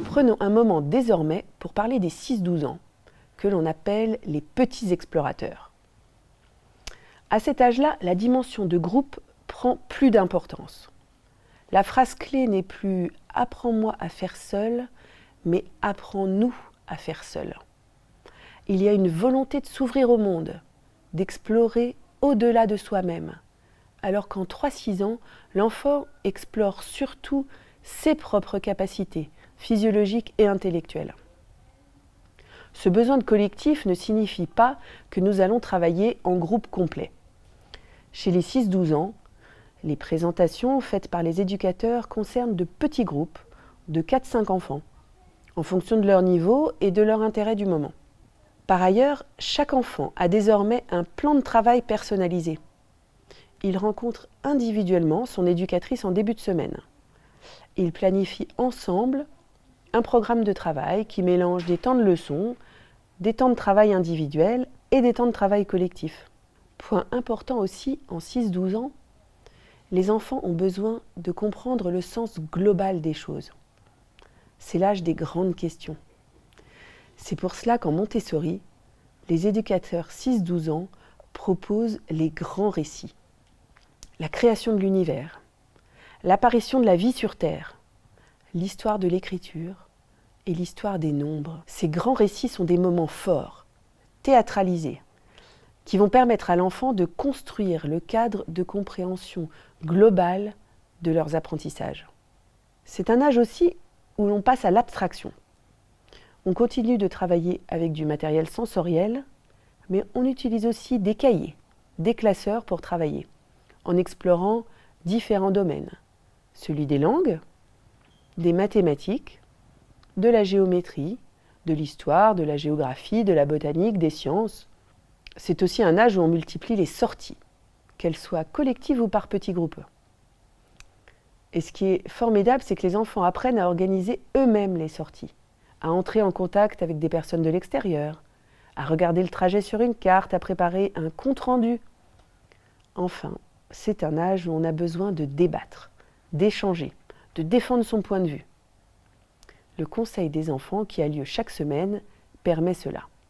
Prenons un moment désormais pour parler des 6-12 ans, que l'on appelle les petits explorateurs. À cet âge-là, la dimension de groupe prend plus d'importance. La phrase clé n'est plus « apprends-moi à faire seul », mais « apprends-nous à faire seul ». Il y a une volonté de s'ouvrir au monde, d'explorer au-delà de soi-même, alors qu'en 3-6 ans, l'enfant explore surtout ses propres capacités physiologiques et intellectuelles. Ce besoin de collectif ne signifie pas que nous allons travailler en groupe complet. Chez les 6-12 ans, les présentations faites par les éducateurs concernent de petits groupes de 4-5 enfants, en fonction de leur niveau et de leur intérêt du moment. Par ailleurs, chaque enfant a désormais un plan de travail personnalisé. Il rencontre individuellement son éducatrice en début de semaine. Ils planifient ensemble un programme de travail qui mélange des temps de leçons, des temps de travail individuels et des temps de travail collectifs. Point important aussi, en 6-12 ans, les enfants ont besoin de comprendre le sens global des choses. C'est l'âge des grandes questions. C'est pour cela qu'en Montessori, les éducateurs 6-12 ans proposent les grands récits. La création de l'univers, l'apparition de la vie sur Terre, l'histoire de l'écriture et l'histoire des nombres. Ces grands récits sont des moments forts, théâtralisés, qui vont permettre à l'enfant de construire le cadre de compréhension globale de leurs apprentissages. C'est un âge aussi où l'on passe à l'abstraction. On continue de travailler avec du matériel sensoriel, mais on utilise aussi des cahiers, des classeurs pour travailler, en explorant différents domaines. Celui des langues, des mathématiques, de la géométrie, de l'histoire, de la géographie, de la botanique, des sciences. C'est aussi un âge où on multiplie les sorties, qu'elles soient collectives ou par petits groupes. Et ce qui est formidable, c'est que les enfants apprennent à organiser eux-mêmes les sorties, à entrer en contact avec des personnes de l'extérieur, à regarder le trajet sur une carte, à préparer un compte-rendu. Enfin, c'est un âge où on a besoin de débattre, d'échanger, de défendre son point de vue. Le conseil des enfants qui a lieu chaque semaine permet cela.